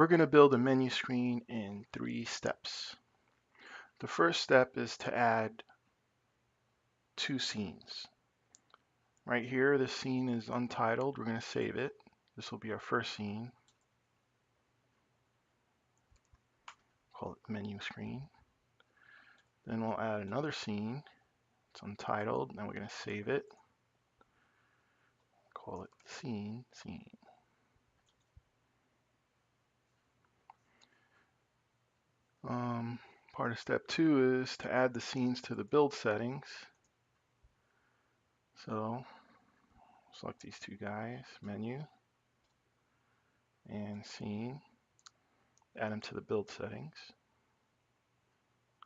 We're going to build a menu screen in 3 steps. The first step is to add 2 scenes. Right here, this scene is untitled. We're going to save it. This will be our first scene. Call it menu screen. Then we'll add another scene. It's untitled. Now we're going to save it. Call it scene. Part of step 2 is to add the scenes to the build settings. So select these 2 guys, menu and scene, add them to the build settings.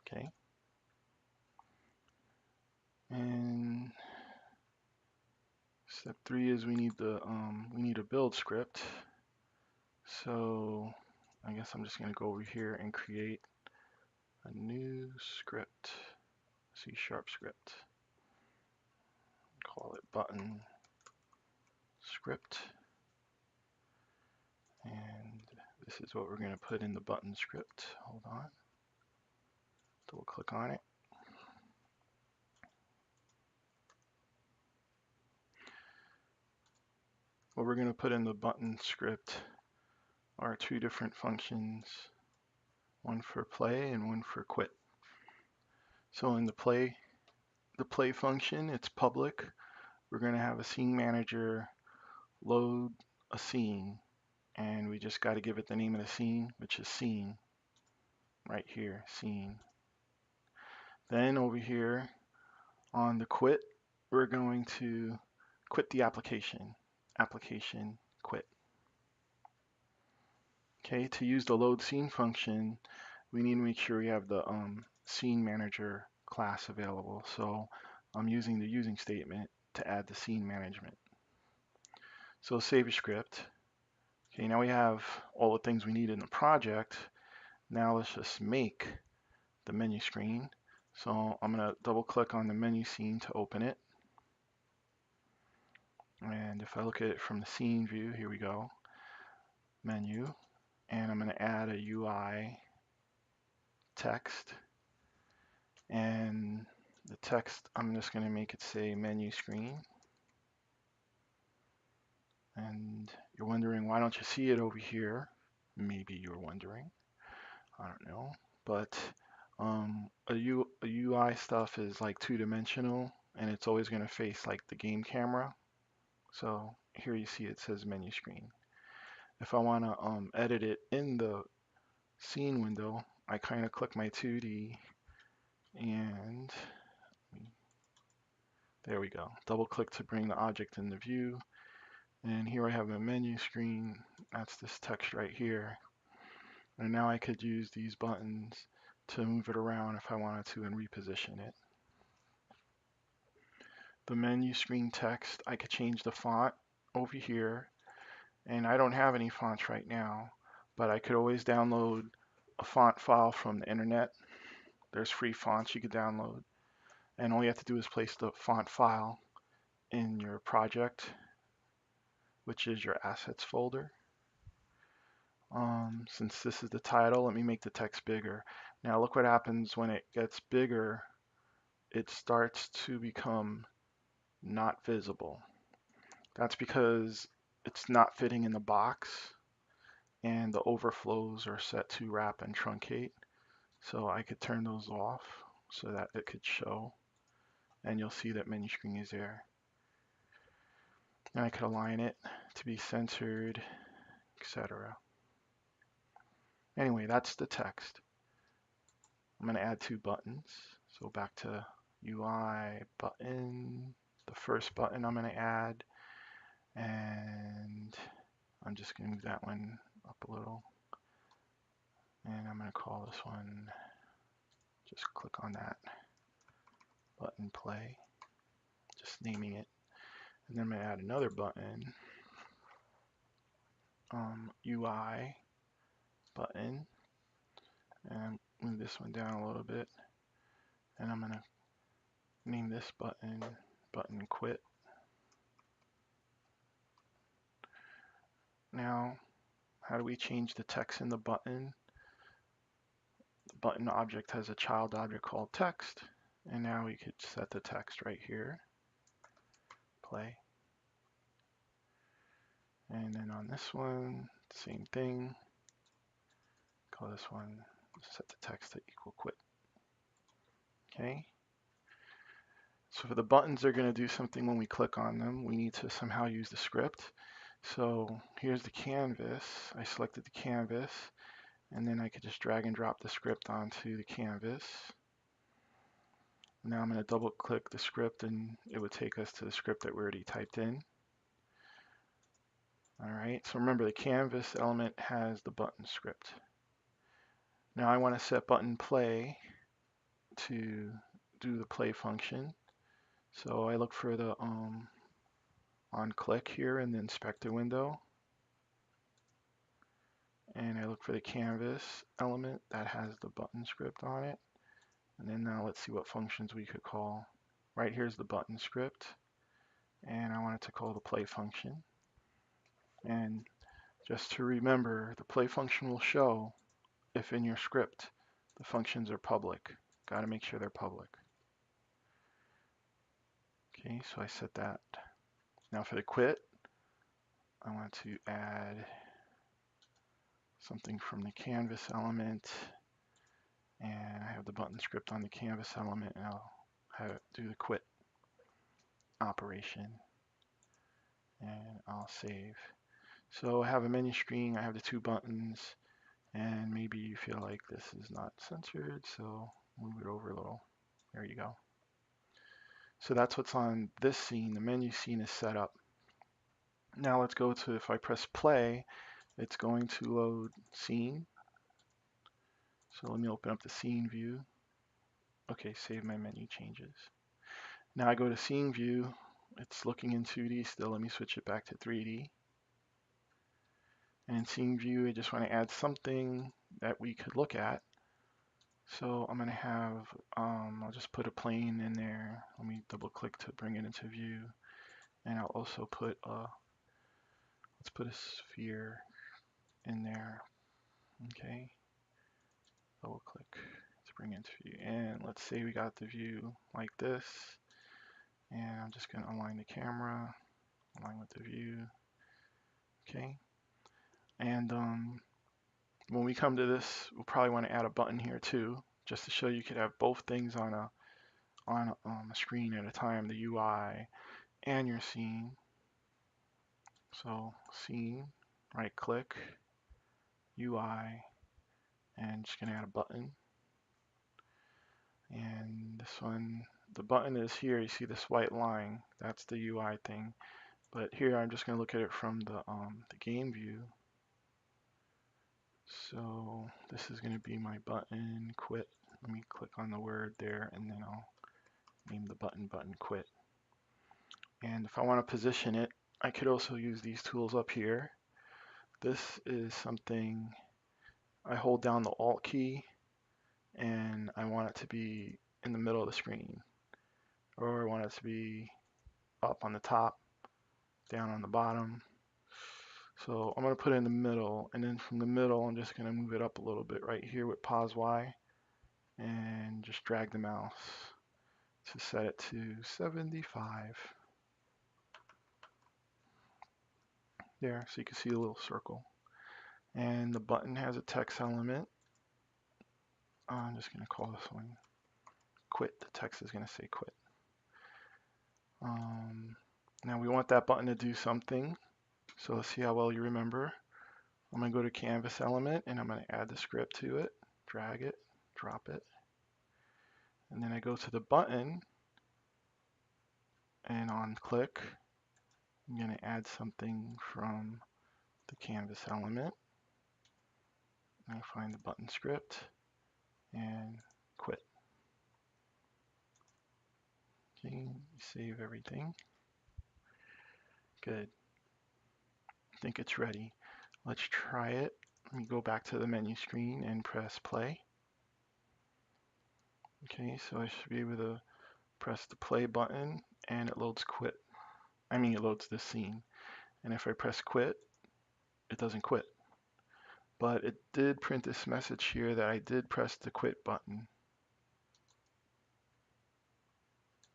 Okay. And step 3 is we need a build script. So I guess I'm just going to go over here and create a new script, C# script. Call it button script. And this is what we're going to put in the button script. Hold on. Double click on it. What we're going to put in the button script are 2 different functions, one for play and one for quit. So in the play function, it's public. We're going to have a scene manager load a scene, and we just got to give it the name of the scene, which is scene, right here, scene. Then over here on the quit, we're going to quit the application, Application.Quit. Okay, to use the load scene function, we need to make sure we have the scene manager class available. So I'm using the using statement to add the scene management. So save your script. Okay, now we have all the things we need in the project. Now let's just make the menu screen. So I'm going to double click on the menu scene to open it. And if I look at it from the scene view, here we go, menu, and I'm going to add a UI text. And the text, I'm just going to make it say menu screen. And you're wondering, why don't you see it over here? Maybe you're wondering. I don't know. But a UI stuff is like 2-dimensional, and it's always going to face like the game camera. So here you see it says menu screen. If I want to edit it in the scene window, I kind of click my 2D, and there we go. Double click to bring the object in the view. And here I have a menu screen. That's this text right here. And now I could use these buttons to move it around if I wanted to and reposition it. The menu screen text, I could change the font over here. And I don't have any fonts right now, but I could always download a font file from the internet. There's free fonts you could download. And all you have to do is place the font file in your project, which is your assets folder. Since this is the title, let me make the text bigger. Now look what happens when it gets bigger. It starts to become not visible. That's because it's not fitting in the box, and the overflows are set to wrap and truncate. So I could turn those off so that it could show, and you'll see that menu screen is there. And I could align it to be centered, etc. Anyway, that's the text. I'm going to add 2 buttons. So back to UI button, the first button I'm going to add, and I'm just going to move that one up a little. And I'm going to call this one, just click on that button, play, just naming it. And then I'm going to add another button, UI button, and move this one down a little bit. And I'm going to name this button, button quit. Now, how do we change the text in the button? The button object has a child object called text, and now we could set the text right here, play. And then on this one, same thing. Call this one, set the text to equal quit. Okay. So for the buttons, they're going to do something when we click on them. We need to somehow use the script. So here's the canvas. I selected the canvas, and then I could just drag and drop the script onto the canvas. Now I'm going to double click the script, and it would take us to the script that we already typed in. All right, so remember the canvas element has the button script. Now I want to set button play to do the play function. So I look for the on click here in the inspector window, and I look for the canvas element that has the button script on it. And then now let's see what functions we could call. Right here's the button script, and I want it to call the play function. And just to remember, the play function will show if in your script the functions are public. Got to make sure they're public. Okay, so I set that. Now for the quit, I want to add something from the canvas element, and I have the button script on the canvas element, and I'll have it do the quit operation, and I'll save. So I have a menu screen, I have the two buttons, and maybe you feel like this is not censored, so move it over a little. There you go. So that's what's on this scene. The menu scene is set up. Now let's go to, if I press play, it's going to load scene. So let me open up the scene view. Okay, save my menu changes. Now I go to scene view. It's looking in 2D still. Let me switch it back to 3D. And in scene view, I just want to add something that we could look at. So I'm going to have, I'll just put a plane in there. Let me double click to bring it into view. And I'll also put let's put a sphere in there. Okay. Double click to bring it into view. And let's say we got the view like this. And I'm just going to align the camera, align with the view. Okay. And when we come to this, we'll probably want to add a button here too, just to show you could have both things on a screen at a time, the UI and your scene. So scene, right click, UI, and just gonna add a button. And this one, the button is here. You see this white line, that's the UI thing. But here I'm just gonna look at it from the game view. So this is gonna be my button quit. Let me click on the word there, and then I'll name the button quit. And if I want to position it, I could also use these tools up here. This is something I hold down the Alt key, and I want it to be in the middle of the screen, or I want it to be up on the top, down on the bottom. So I'm going to put it in the middle, and then from the middle I'm just going to move it up a little bit right here with pause Y, and just drag the mouse to set it to 75. There, so you can see a little circle. And the button has a text element. I'm just going to call this one quit. The text is going to say quit. Now we want that button to do something. So let's see how well you remember. I'm going to go to canvas element, and I'm going to add the script to it, drag it, drop it. And then I go to the button, and on click, I'm going to add something from the canvas element. I find the button script and quit. Okay, save everything. Good. I think it's ready. Let's try it. Let me go back to the menu screen and press play. Okay, so I should be able to press the play button, and it loads quit. It loads this scene. And if I press quit, it doesn't quit. but it did print this message here that I did press the quit button.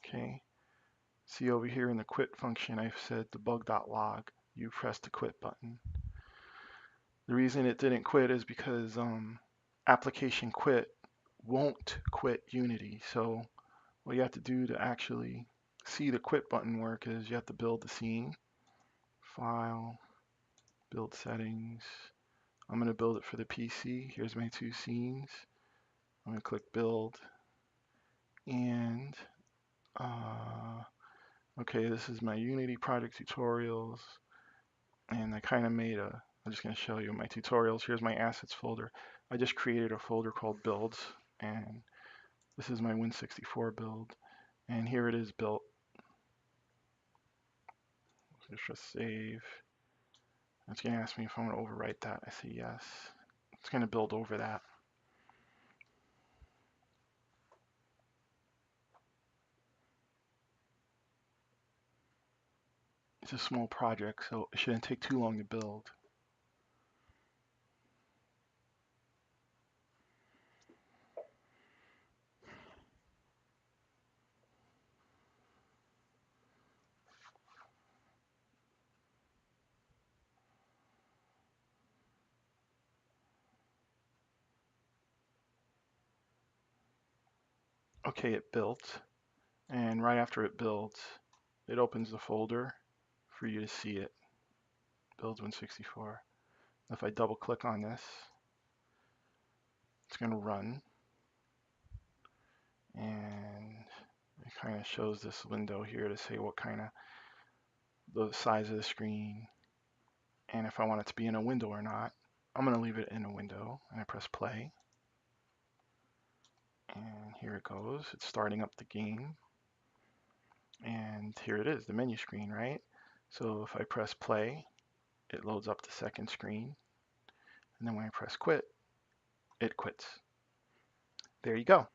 Okay, see over here in the quit function, I've said debug.log, you pressed the quit button. The reason it didn't quit is because Application.Quit won't quit Unity. So what you have to do to actually see the quit button work is you have to build the scene, file, build settings. I'm going to build it for the PC. Here's my two scenes. I'm going to click build, and okay, this is my Unity project tutorials, and I kind of made a, I'm just going to show you my tutorials. Here's my assets folder. I just created a folder called builds, and this is my Win64 build, and here it is built. Just press save. It's going to ask me if I want to overwrite that. I say yes. It's going to build over that. It's a small project, so it shouldn't take too long to build. Okay, it built, and right after it builds, it opens the folder for you to see it. Builds Win64. If I double click on this, it's going to run, and it kind of shows this window here to say what kind of the size of the screen, and if I want it to be in a window or not. I'm going to leave it in a window, and I press play, and here it goes. It's starting up the game, and here it is, the menu screen, right? So if I press play, it loads up the second screen, and then when I press quit, it quits. There you go.